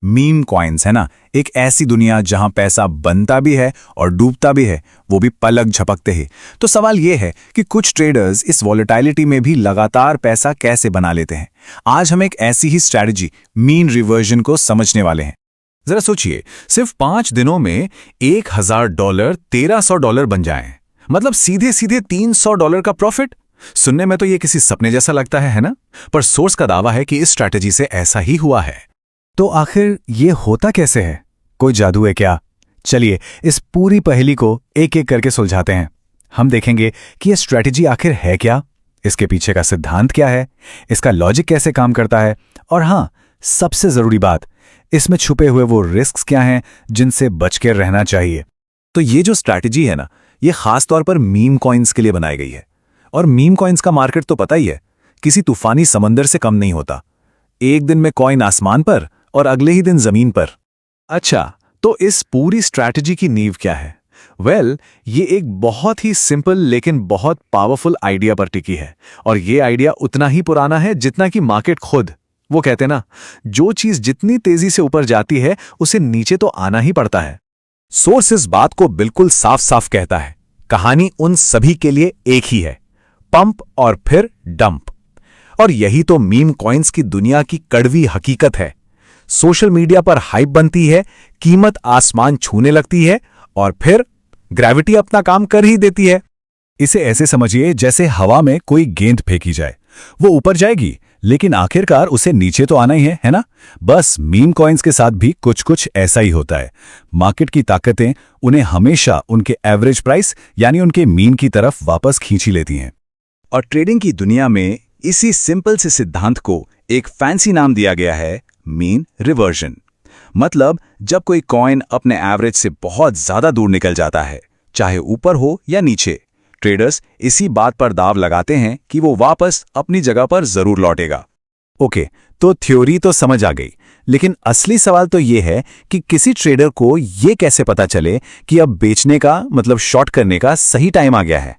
Meme coins है ना, एक ऐसी दुनिया जहां पैसा बनता भी है और डूबता भी है, वो भी पलक झपकते ही। तो सवाल ये है कि कुछ ट्रेडर्स इस वॉलेटिलिटी में भी लगातार पैसा कैसे बना लेते हैं। आज हम एक ऐसी ही स्ट्रैटेजी मीन रिवर्जन को समझने वाले हैं। जरा सोचिए, सिर्फ 5 दिनों में $1000 $1300 बन जाएं, मतलब सीधे सीधे $300 का प्रॉफिट। सुनने में तो ये किसी सपने जैसा लगता है ना? पर सोर्स का दावा है कि इस स्ट्रैटेजी से ऐसा ही हुआ है। तो आखिर ये होता कैसे है? कोई जादू है क्या? चलिए इस पूरी पहेली को एक एक करके सुलझाते हैं। हम देखेंगे कि ये स्ट्रैटेजी आखिर है क्या, इसके पीछे का सिद्धांत क्या है, इसका लॉजिक कैसे काम करता है, और हाँ, सबसे जरूरी बात, इसमें छुपे हुए वो रिस्क्स क्या हैं जिनसे बच के रहना चाहिए। तो ये जो स्ट्रैटेजी है ना, ये खास तौर पर मीम कॉइन्स के लिए बनाई गई है। और मीम कॉइन्स का मार्केट तो पता ही है, किसी तूफानी समंदर से कम नहीं होता। एक दिन में कॉइन आसमान पर और अगले ही दिन जमीन पर। अच्छा, तो इस पूरी स्ट्रैटेजी की नींव क्या है? ये एक बहुत ही सिंपल लेकिन बहुत पावरफुल आइडिया पर टिकी है। और ये आइडिया उतना ही पुराना है जितना कि मार्केट खुद। वो कहते ना, जो चीज जितनी तेजी से ऊपर जाती है उसे नीचे तो आना ही पड़ता है। सोर्स इस बात को बिल्कुल साफ साफ कहता है। कहानी उन सभी के लिए एक ही है, पंप और फिर डंप। और यही तो मीम कॉइन्स की दुनिया की कड़वी हकीकत है। सोशल मीडिया पर हाइप बनती है, कीमत आसमान छूने लगती है और फिर ग्रेविटी अपना काम कर ही देती है। इसे ऐसे समझिए जैसे हवा में कोई गेंद फेंकी जाए, वो ऊपर जाएगी लेकिन आखिरकार उसे नीचे तो आना ही है ना? बस मीम कॉइन्स के साथ भी कुछ कुछ ऐसा ही होता है। मार्केट की ताकतें उन्हें हमेशा उनके एवरेज प्राइस यानी उनके मीन की तरफ वापस खींची लेती हैं। और ट्रेडिंग की दुनिया में इसी सिंपल से सिद्धांत को एक फैंसी नाम दिया गया है, मीन रिवर्जन। मतलब जब कोई कॉइन अपने एवरेज से बहुत ज्यादा दूर निकल जाता है, चाहे ऊपर हो या नीचे, ट्रेडर्स इसी बात पर दाव लगाते हैं कि वो वापस अपनी जगह पर जरूर लौटेगा। ओके, तो थ्योरी तो समझ आ गई, लेकिन असली सवाल तो ये है कि किसी ट्रेडर को ये कैसे पता चले कि अब बेचने का मतलब शॉर्ट करने का सही टाइम आ गया है।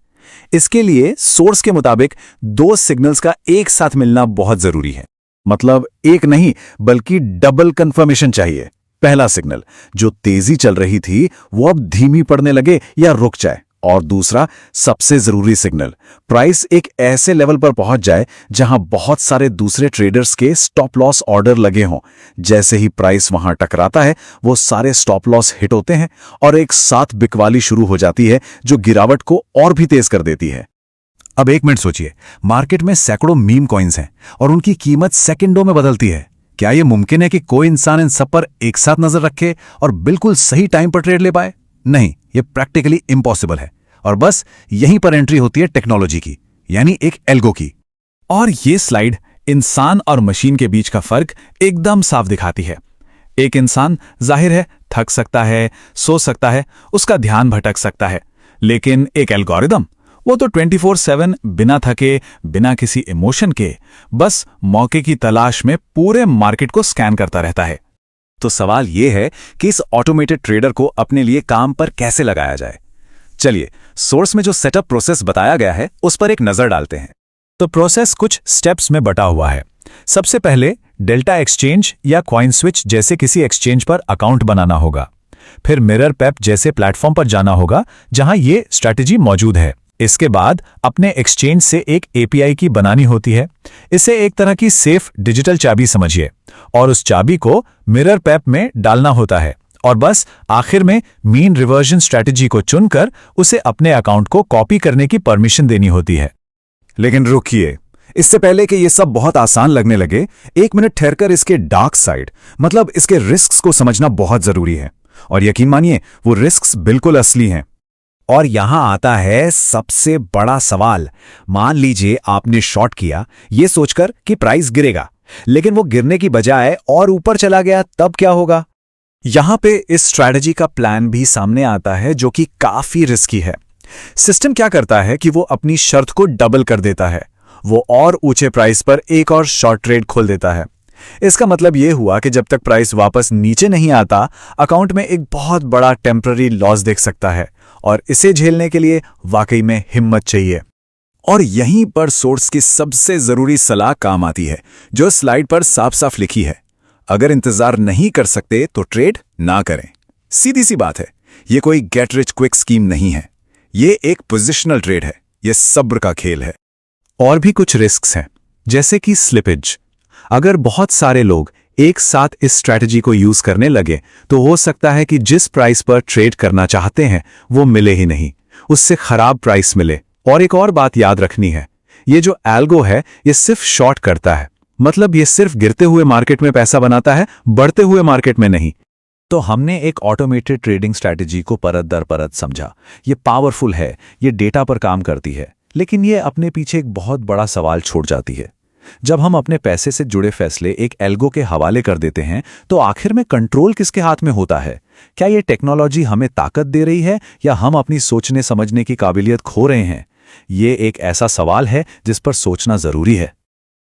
इसके लिए सोर्स के मुताबिक 2 सिग्नल्स का एक साथ मिलना बहुत जरूरी है। मतलब एक नहीं बल्कि डबल कंफर्मेशन चाहिए। पहला सिग्नल, जो तेजी चल रही थी वो अब धीमी पड़ने लगे या रुक जाए। और दूसरा सबसे जरूरी सिग्नल, प्राइस एक ऐसे लेवल पर पहुंच जाए जहां बहुत सारे दूसरे ट्रेडर्स के स्टॉप लॉस ऑर्डर लगे हों। जैसे ही प्राइस वहां टकराता है, वो सारे स्टॉप लॉस हिट होते हैं और एक साथ बिकवाली शुरू हो जाती है जो गिरावट को और भी तेज कर देती है। अब एक मिनट सोचिए, मार्केट में सैकड़ों मीम कॉइन्स हैं और उनकी कीमत सेकंडों में बदलती है। क्या यह मुमकिन है कि कोई इंसान इन सब पर एक साथ नजर रखे और बिल्कुल सही टाइम पर ट्रेड ले पाए? नहीं, यह प्रैक्टिकली इम्पॉसिबल है। और बस यहीं पर एंट्री होती है टेक्नोलॉजी की, यानी एक एल्गो की। और ये स्लाइड इंसान और मशीन के बीच का फर्क एकदम साफ दिखाती है। एक इंसान जाहिर है थक सकता है, सो सकता है, उसका ध्यान भटक सकता है, लेकिन एक एल्गोरिदम, वो तो 24/7 बिना थके, बिना किसी इमोशन के, बस मौके की तलाश में पूरे मार्केट को स्कैन करता रहता है। तो सवाल यह है कि इस ऑटोमेटेड ट्रेडर को अपने लिए काम पर कैसे लगाया जाए। चलिए, सोर्स में जो सेटअप प्रोसेस बताया गया है उस पर एक नजर डालते हैं। तो प्रोसेस कुछ स्टेप्स में बटा हुआ है। सबसे पहले डेल्टा एक्सचेंज या कॉइन स्विच जैसे किसी एक्सचेंज पर अकाउंट बनाना होगा। फिर मिरर पेप जैसे प्लेटफॉर्म पर जाना होगा जहां ये स्ट्रैटेजी मौजूद है। इसके बाद अपने एक्सचेंज से एक एपीआई की बनानी होती है। इसे एक तरह की सेफ डिजिटल चाबी समझिए, और उस चाबी को मिरर पेप में डालना होता है। और बस आखिर में मीन रिवर्जन स्ट्रैटेजी को चुनकर उसे अपने अकाउंट को कॉपी करने की परमिशन देनी होती है। लेकिन रुकिए, इससे पहले कि ये सब बहुत आसान लगने लगे, एक मिनट ठहरकर इसके डार्क साइड, मतलब इसके रिस्क्स को समझना बहुत जरूरी है। और यकीन मानिए, वो रिस्क्स बिल्कुल असली हैं। और यहां आता है सबसे बड़ा सवाल। मान लीजिए आपने शॉर्ट किया ये सोचकर कि प्राइस गिरेगा, लेकिन वो गिरने की बजाय और ऊपर चला गया, तब क्या होगा? यहां पे इस स्ट्रैटेजी का प्लान भी सामने आता है जो कि काफी रिस्की है। सिस्टम क्या करता है कि वो अपनी शर्त को डबल कर देता है। वो और ऊंचे प्राइस पर एक और शॉर्ट ट्रेड खोल देता है। इसका मतलब यह हुआ कि जब तक प्राइस वापस नीचे नहीं आता, अकाउंट में एक बहुत बड़ा टेम्पररी लॉस देख सकता है, और इसे झेलने के लिए वाकई में हिम्मत चाहिए। और यहीं पर सोर्स की सबसे जरूरी सलाह काम आती है, जो स्लाइड पर साफ साफ लिखी है। अगर इंतजार नहीं कर सकते तो ट्रेड ना करें। सीधी सी बात है, ये कोई गेट रिच क्विक स्कीम नहीं है, ये एक पोजिशनल ट्रेड है, ये सब्र का खेल है। और भी कुछ रिस्क्स हैं, जैसे कि स्लिपेज। अगर बहुत सारे लोग एक साथ इस स्ट्रैटेजी को यूज करने लगे तो हो सकता है कि जिस प्राइस पर ट्रेड करना चाहते हैं वो मिले ही नहीं, उससे खराब प्राइस मिले। और एक और बात याद रखनी है, ये जो एल्गो है ये सिर्फ शॉर्ट करता है, मतलब ये सिर्फ गिरते हुए मार्केट में पैसा बनाता है, बढ़ते हुए मार्केट में नहीं। तो हमने एक ऑटोमेटेड ट्रेडिंग स्ट्रैटेजी को परत दर परत समझा। ये पावरफुल है, ये डेटा पर काम करती है, लेकिन ये अपने पीछे एक बहुत बड़ा सवाल छोड़ जाती है। जब हम अपने पैसे से जुड़े फैसले एक एल्गो के हवाले कर देते हैं तो आखिर में कंट्रोल किसके हाथ में होता है? क्या ये टेक्नोलॉजी हमें ताकत दे रही है या हम अपनी सोचने समझने की काबिलियत खो रहे हैं? ये एक ऐसा सवाल है जिस पर सोचना जरूरी है।